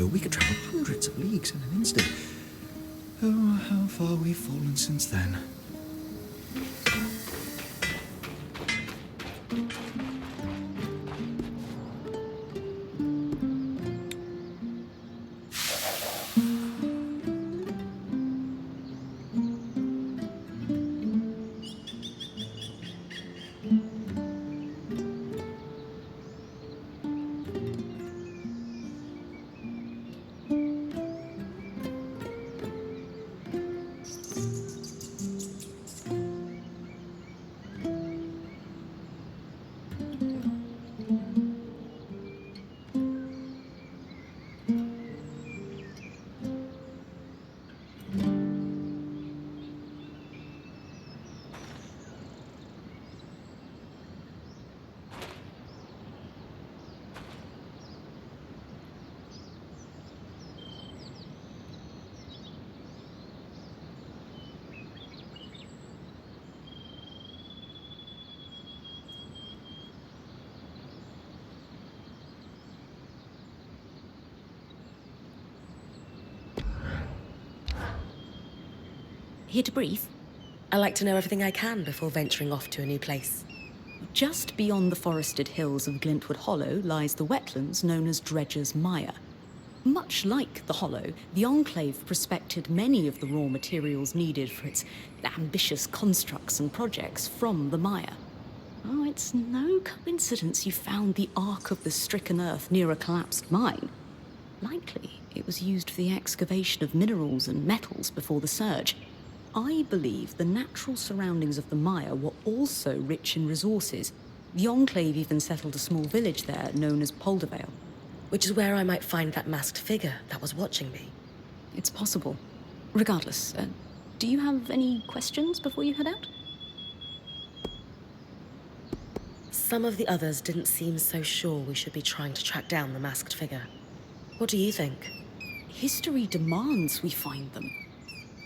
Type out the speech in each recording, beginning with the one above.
ago, we could travel hundreds of leagues in an instant. Oh, how far we've fallen since then. Here to brief? I like to know everything I can before venturing off to a new place. Just beyond the forested hills of Glintwood Hollow lies the wetlands known as Dredger's Mire. Much like the Hollow, the Enclave prospected many of the raw materials needed for its ambitious constructs and projects from the mire. Oh, it's no coincidence you found the Ark of the Stricken Earth near a collapsed mine. Likely, it was used for the excavation of minerals and metals before the surge. I believe the natural surroundings of the mire were also rich in resources. The Enclave even settled a small village there known as Poldervale. Which is where I might find that masked figure that was watching me. It's possible. Regardless, do you have any questions before you head out? Some of the others didn't seem so sure we should be trying to track down the masked figure. What do you think? History demands we find them.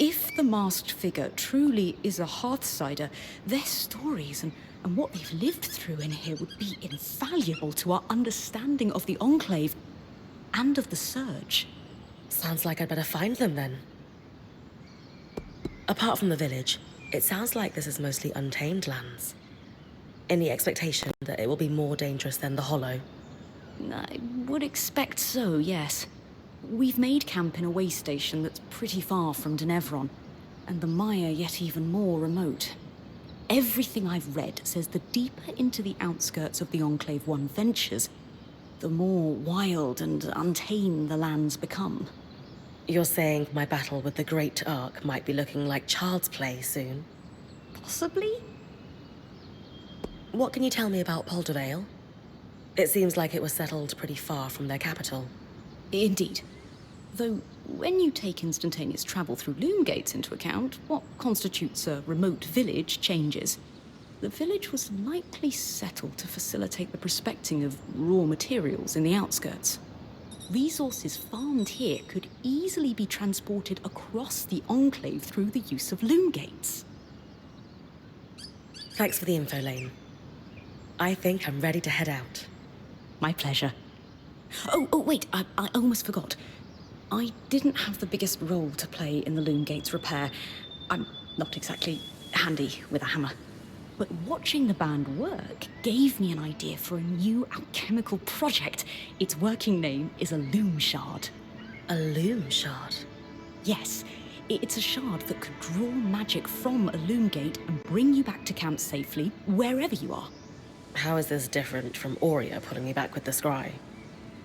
If the masked figure truly is a Hearthsider, their stories and what they've lived through in here would be invaluable to our understanding of the Enclave and of the Surge. Sounds like I'd better find them then. Apart from the village, it sounds like this is mostly untamed lands. Any expectation that it will be more dangerous than the Hollow? I would expect so, yes. We've made camp in a way station that's pretty far from Denevron, and the mire yet even more remote. Everything I've read says the deeper into the outskirts of the Enclave one ventures, the more wild and untamed the lands become. You're saying my battle with the Great Ark might be looking like child's play soon? Possibly? What can you tell me about Poldervale? It seems like it was settled pretty far from their capital. Indeed. Though, when you take instantaneous travel through loom gates into account, what constitutes a remote village changes. The village was likely settled to facilitate the prospecting of raw materials in the outskirts. Resources farmed here could easily be transported across the Enclave through the use of loom gates. Thanks for the info, Lane. I think I'm ready to head out. My pleasure. Oh, wait, I almost forgot. I didn't have the biggest role to play in the loom gates repair. I'm not exactly handy with a hammer. But watching the band work gave me an idea for a new alchemical project. Its working name is a loom shard. A loom shard? Yes, it's a shard that could draw magic from a loom gate and bring you back to camp safely, wherever you are. How is this different from Aurea putting me back with the scry?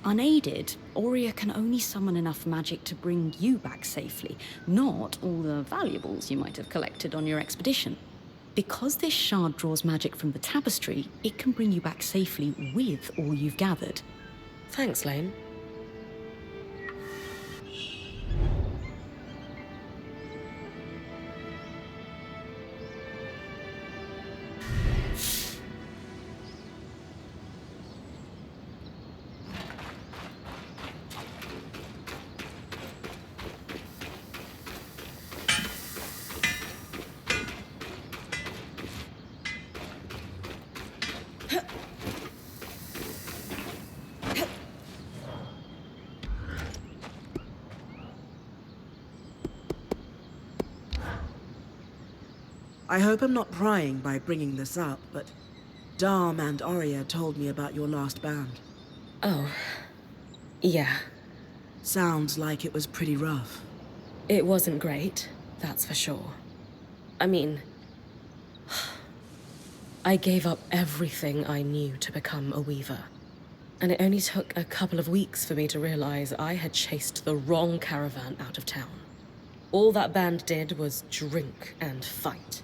Unaided, Aurea can only summon enough magic to bring you back safely, not all the valuables you might have collected on your expedition. Because this shard draws magic from the tapestry, it can bring you back safely with all you've gathered. Thanks, Lane. I hope I'm not prying by bringing this up, but Dom and Arya told me about your last band. Oh, yeah. Sounds like it was pretty rough. It wasn't great, that's for sure. I mean, I gave up everything I knew to become a weaver. And it only took a couple of weeks for me to realize I had chased the wrong caravan out of town. All that band did was drink and fight.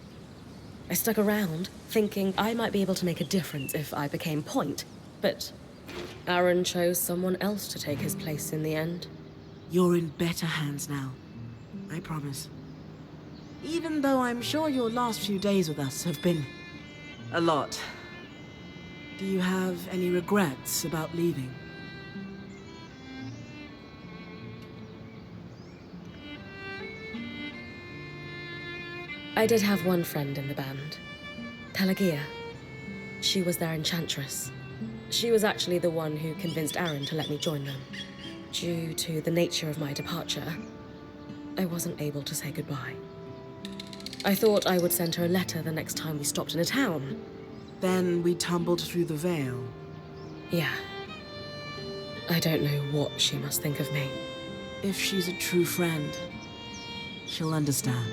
I stuck around, thinking I might be able to make a difference if I became point, but Aaron chose someone else to take his place in the end. You're in better hands now. I promise. Even though I'm sure your last few days with us have been a lot. Do you have any regrets about leaving? I did have one friend in the band, Pelagia. She was their enchantress. She was actually the one who convinced Aaron to let me join them. Due to the nature of my departure, I wasn't able to say goodbye. I thought I would send her a letter the next time we stopped in a town. Then we tumbled through the veil. Yeah. I don't know what she must think of me. If she's a true friend, she'll understand.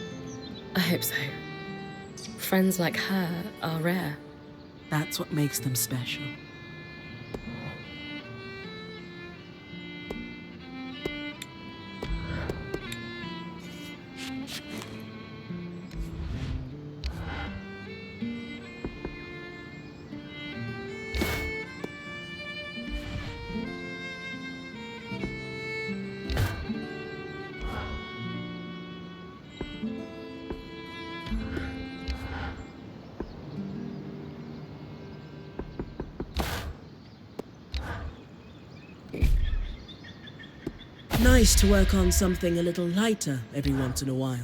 I hope so. Friends like her are rare. That's what makes them special. Nice to work on something a little lighter every once in a while.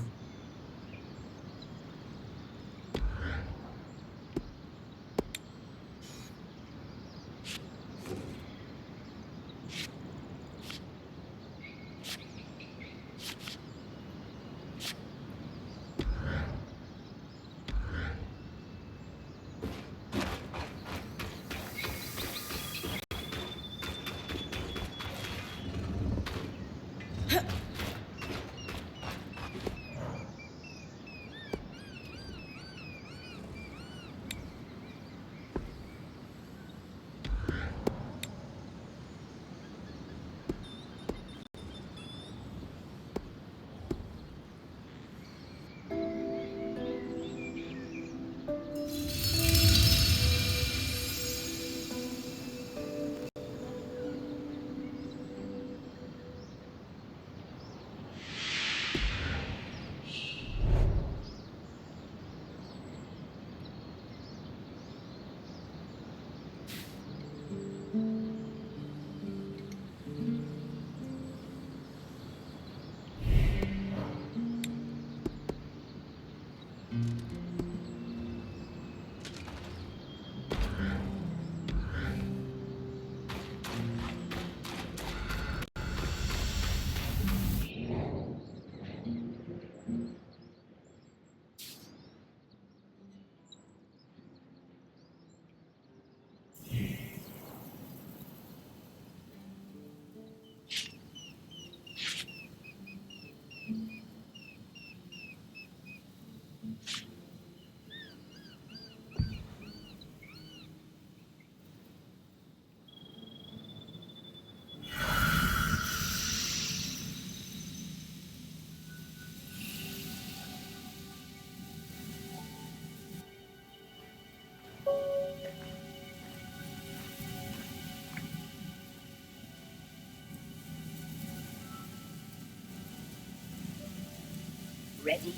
Ready?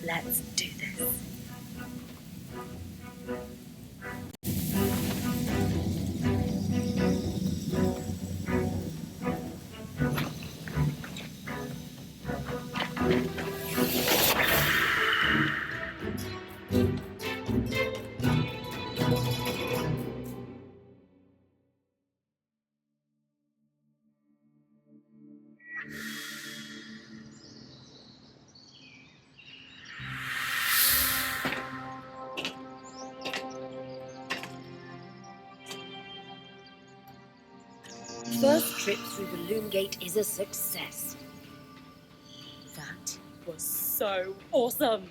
Let's do this. First trip through the Loom Gate is a success. That was so awesome!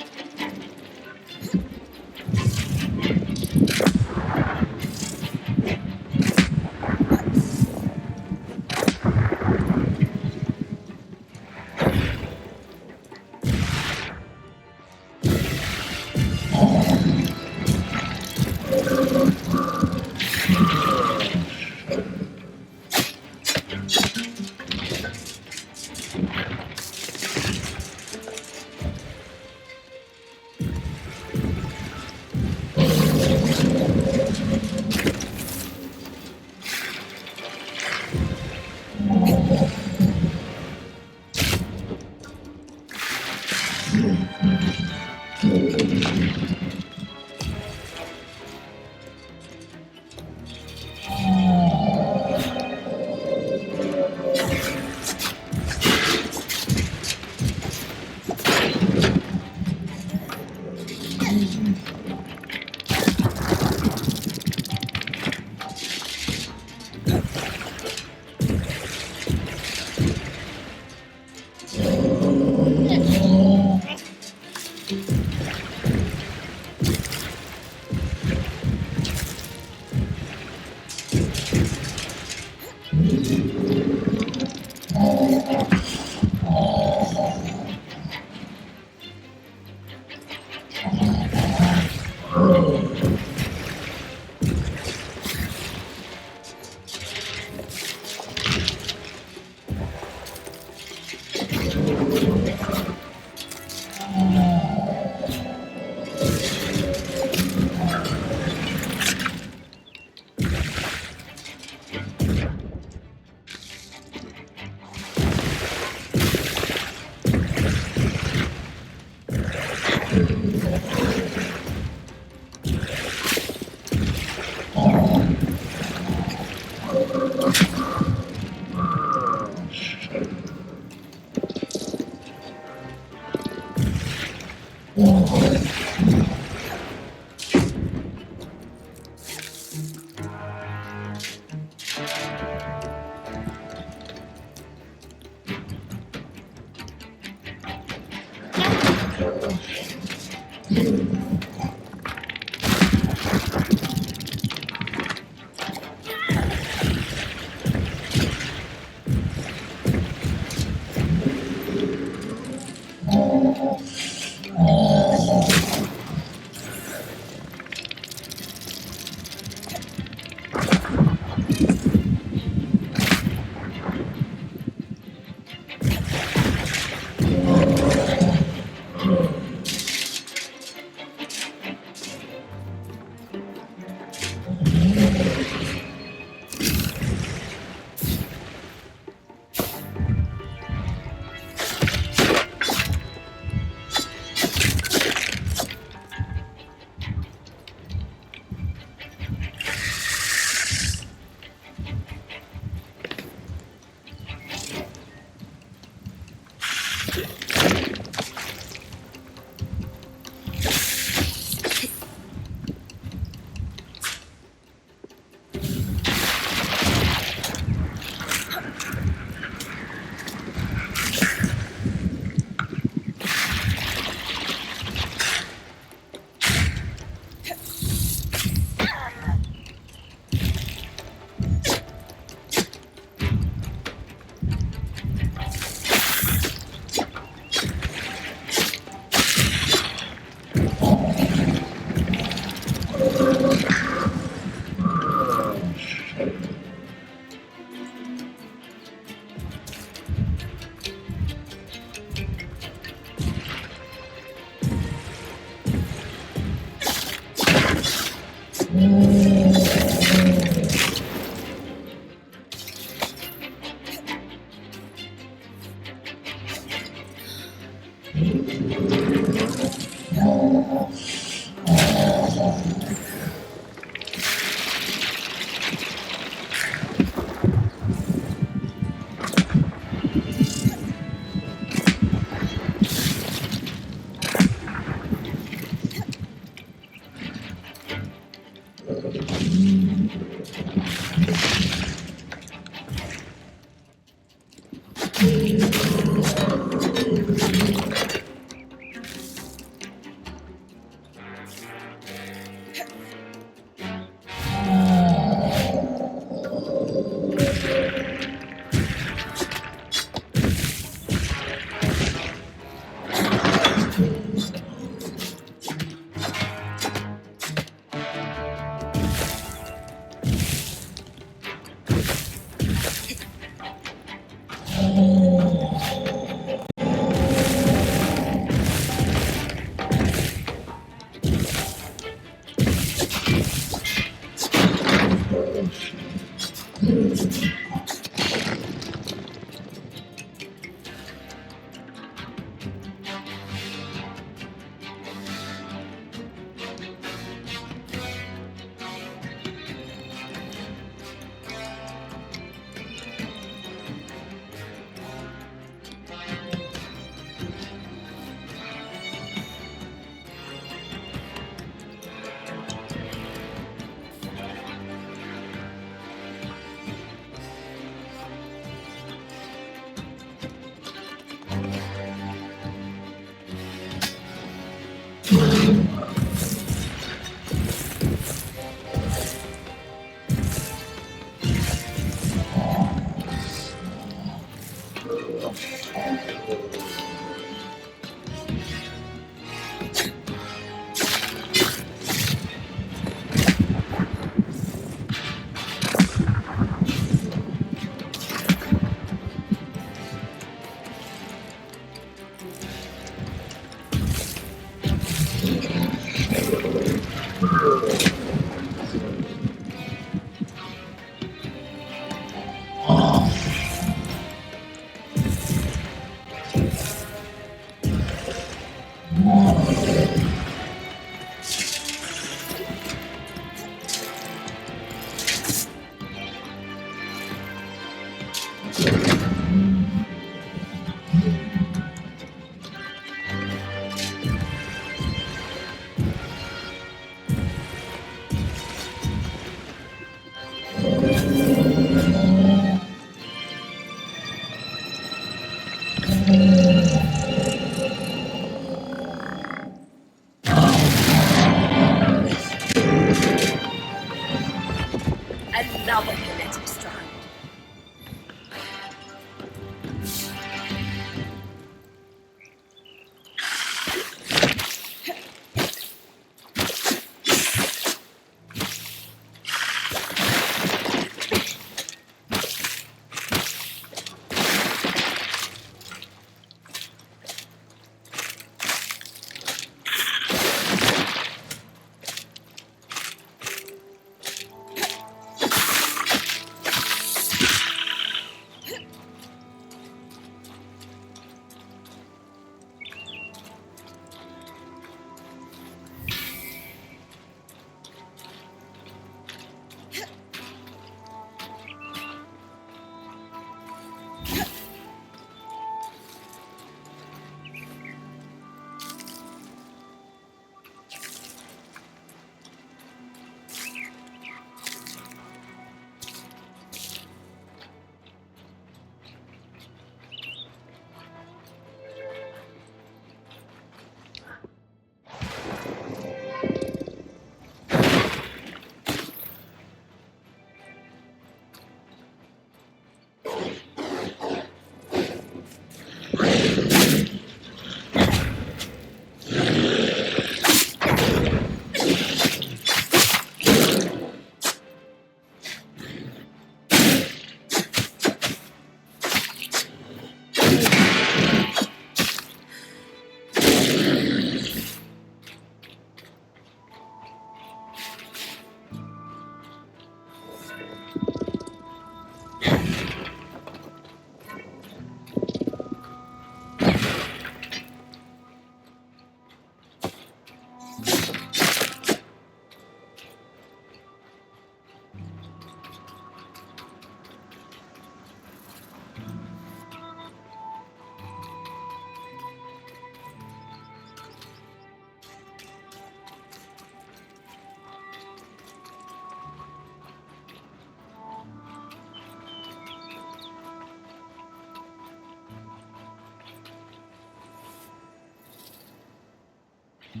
The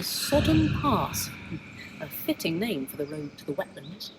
Sodden Pass. A fitting name for the road to the wetlands.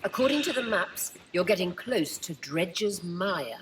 According to the maps, you're getting close to Dredger's Mire.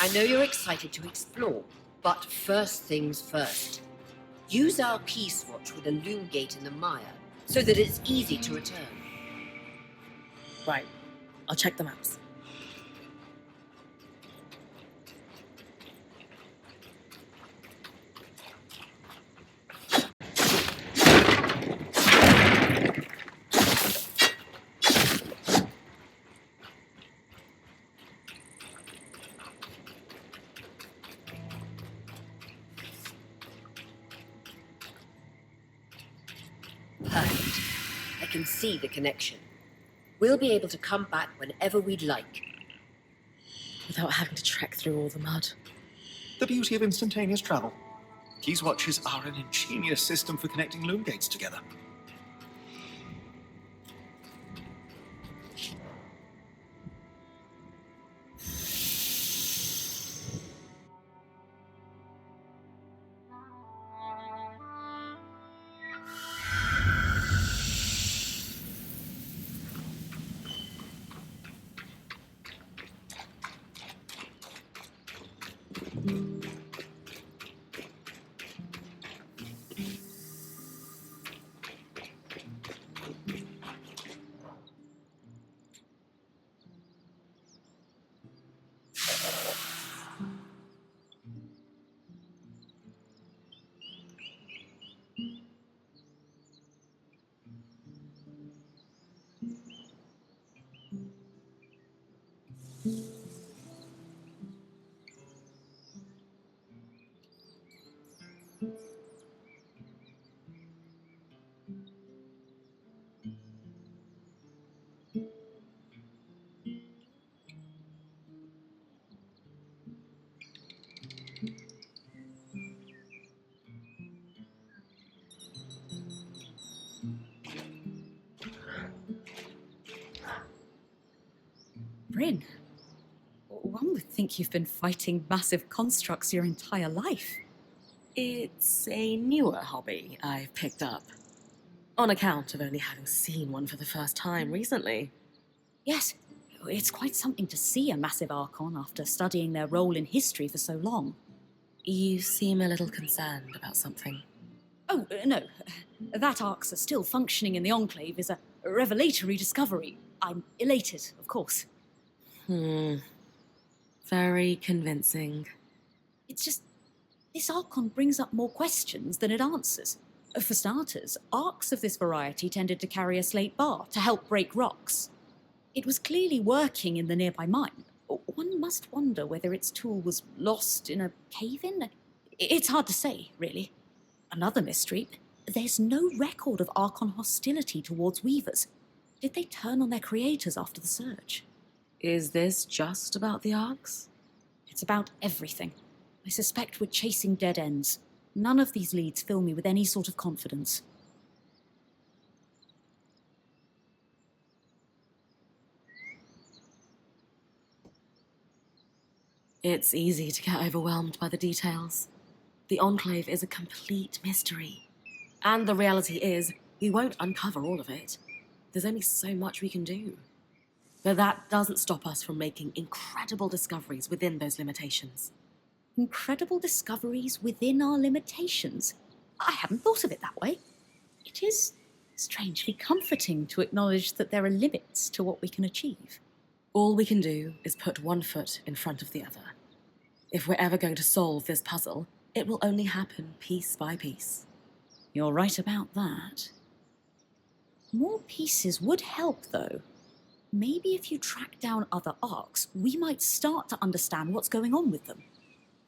I know you're excited to explore, but first things first. Use our key swatch with a loom gate in the mire so that it's easy to return. Right. I'll check the maps. Perfect. I can see the connection. We'll be able to come back whenever we'd like. Without having to trek through all the mud. The beauty of instantaneous travel. Key swatches are an ingenious system for connecting loom gates together. Bryn, one would think you've been fighting massive constructs your entire life. It's a newer hobby I've picked up. On account of only having seen one for the first time recently. Yes, it's quite something to see a massive Archon after studying their role in history for so long. You seem a little concerned about something. Oh, no. That Arcs are still functioning in the Enclave is a revelatory discovery. I'm elated, of course. Very convincing. It's just, this Archon brings up more questions than it answers. For starters, arcs of this variety tended to carry a slate bar to help break rocks. It was clearly working in the nearby mine. One must wonder whether its tool was lost in a cave-in. It's hard to say, really. Another mystery, there's no record of Archon hostility towards Weavers. Did they turn on their creators after the Surge? Is this just about the Arcs? It's about everything. I suspect we're chasing dead ends. None of these leads fill me with any sort of confidence. It's easy to get overwhelmed by the details. The Enclave is a complete mystery. And the reality is, we won't uncover all of it. There's only so much we can do. But that doesn't stop us from making incredible discoveries within those limitations. Incredible discoveries within our limitations. I hadn't thought of it that way. It is strangely comforting to acknowledge that there are limits to what we can achieve. All we can do is put one foot in front of the other. If we're ever going to solve this puzzle, it will only happen piece by piece. You're right about that. More pieces would help, though. Maybe if you track down other arcs, we might start to understand what's going on with them.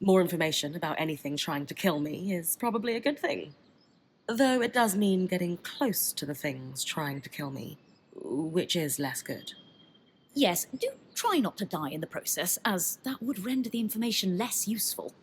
More information about anything trying to kill me is probably a good thing. Though it does mean getting close to the things trying to kill me, which is less good. Yes, do try not to die in the process, as that would render the information less useful.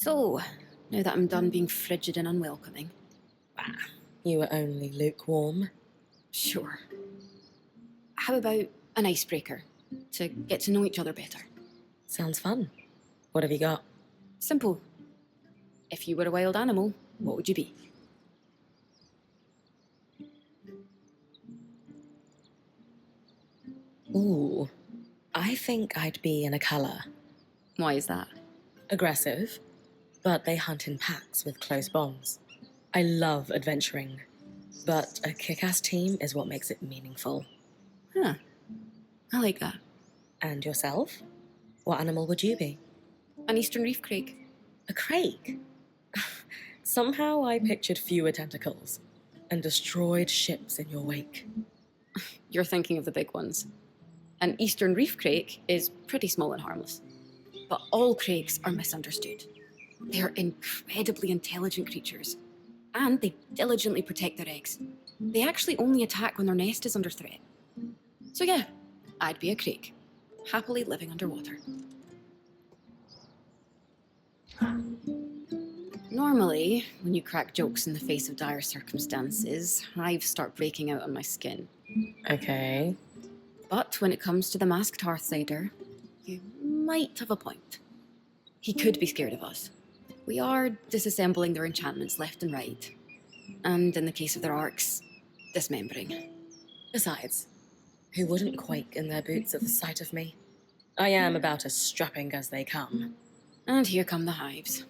So, now that I'm done being frigid and unwelcoming, You were only lukewarm. sure. How about an icebreaker to get to know each other better? Sounds fun. What have you got? Simple. If you were a wild animal, what would you be? Ooh, I think I'd be in a color. Why is that? Aggressive, but they hunt in packs with close bonds. I love adventuring, but a kick-ass team is what makes it meaningful. Huh. I like that. And yourself? What animal would you be? An eastern reef crake. A crake? Somehow I pictured fewer tentacles and destroyed ships in your wake. You're thinking of the big ones. An eastern reef crake is pretty small and harmless. But all crakes are misunderstood. They are incredibly intelligent creatures, and they diligently protect their eggs. They actually only attack when their nest is under threat. So yeah, I'd be a crake, happily living underwater. Normally, when you crack jokes in the face of dire circumstances, hives start breaking out on my skin. Okay. But when it comes to the masked Hearthsider, you might have a point. He could be scared of us. We are disassembling their enchantments left and right. And in the case of their arcs, dismembering. Besides, who wouldn't quake in their boots at the sight of me? I am about as strapping as they come. And here come the hives.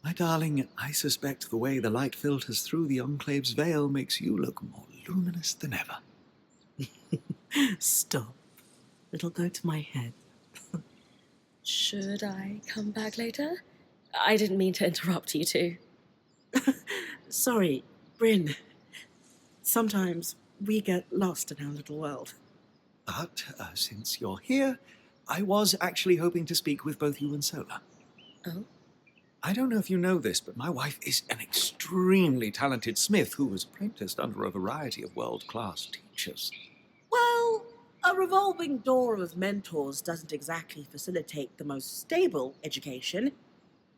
My darling, I suspect the way the light filters through the Enclave's veil makes you look more luminous than ever. Stop. It'll go to my head. Should I come back later? I didn't mean to interrupt you two. Sorry, Bryn. Sometimes we get lost in our little world. But since you're here, I was actually hoping to speak with both you and Sola. Oh? I don't know if you know this, but my wife is an extremely talented smith who was apprenticed under a variety of world-class teachers. Well, a revolving door of mentors doesn't exactly facilitate the most stable education,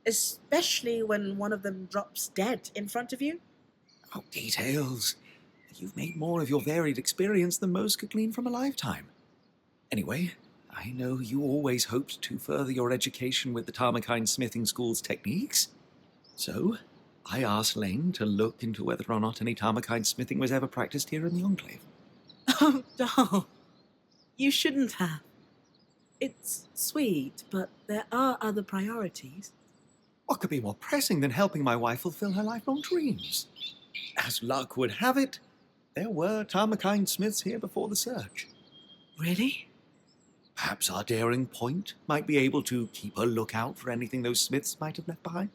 especially when one of them drops dead in front of you. Oh, details. You've made more of your varied experience than most could glean from a lifetime. Anyway, I know you always hoped to further your education with the Tarmakine Smithing School's techniques. So, I asked Lane to look into whether or not any Tarmakine smithing was ever practiced here in the Enclave. Oh, doll. You shouldn't have. It's sweet, but there are other priorities. What could be more pressing than helping my wife fulfill her lifelong dreams? As luck would have it, there were Tarmakine smiths here before the search. Really? Perhaps our daring point might be able to keep a lookout for anything those smiths might have left behind.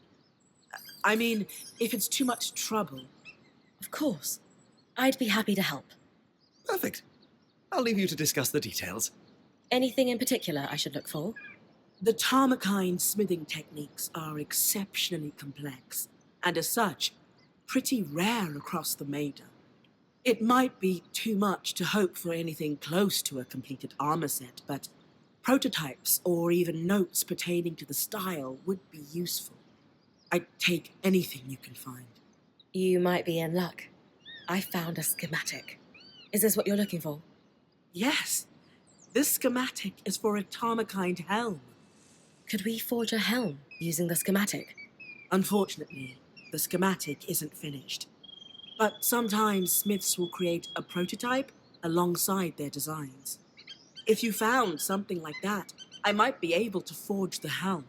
I mean, if it's too much trouble. Of course. I'd be happy to help. Perfect. I'll leave you to discuss the details. Anything in particular I should look for? The Tarmakine smithing techniques are exceptionally complex, and as such, pretty rare across the Maida. It might be too much to hope for anything close to a completed armor set, but prototypes or even notes pertaining to the style would be useful. I'd take anything you can find. You might be in luck. I found a schematic. Is this what you're looking for? Yes, this schematic is for a Tarmakine helm. Could we forge a helm using the schematic? Unfortunately, the schematic isn't finished. But sometimes smiths will create a prototype alongside their designs. If you found something like that, I might be able to forge the helm.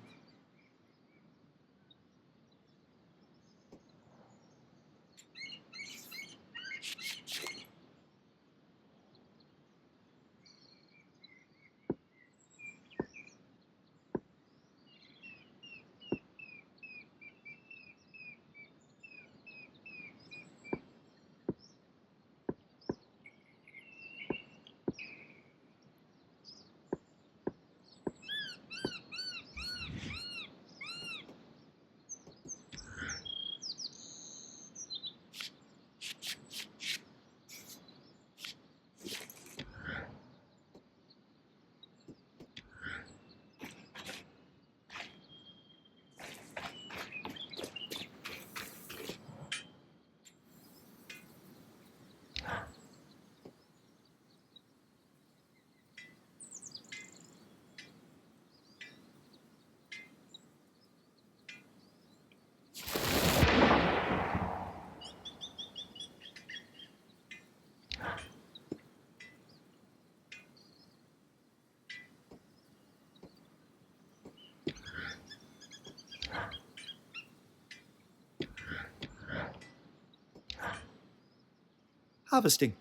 Harvesting.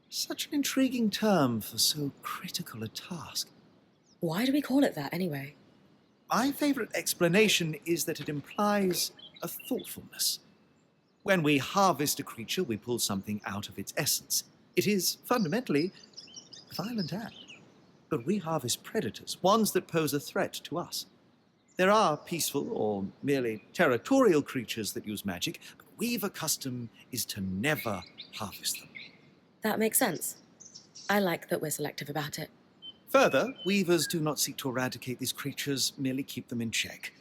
Such an intriguing term for so critical a task. Why do we call it that anyway? My favorite explanation is that it implies a thoughtfulness. When we harvest a creature, we pull something out of its essence. It is fundamentally a violent act. But we harvest predators, ones that pose a threat to us. There are peaceful or merely territorial creatures that use magic, but Weaver custom is to never harvest them. That makes sense. I like that we're selective about it. Further, Weavers do not seek to eradicate these creatures, merely keep them in check.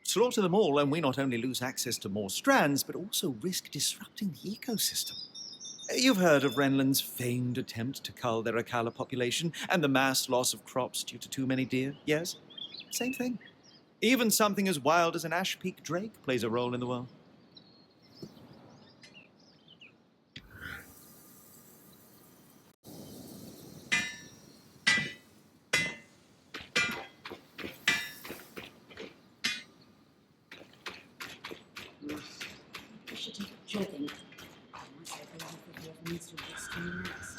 Slaughter them all, and we not only lose access to more strands, but also risk disrupting the ecosystem. You've heard of Renland's famed attempt to cull their Akala population, and the mass loss of crops due to too many deer, yes? Same thing. Even something as wild as an Ash Peak drake plays a role in the world. We should take a jogging. I myself will have needs to rest in the next.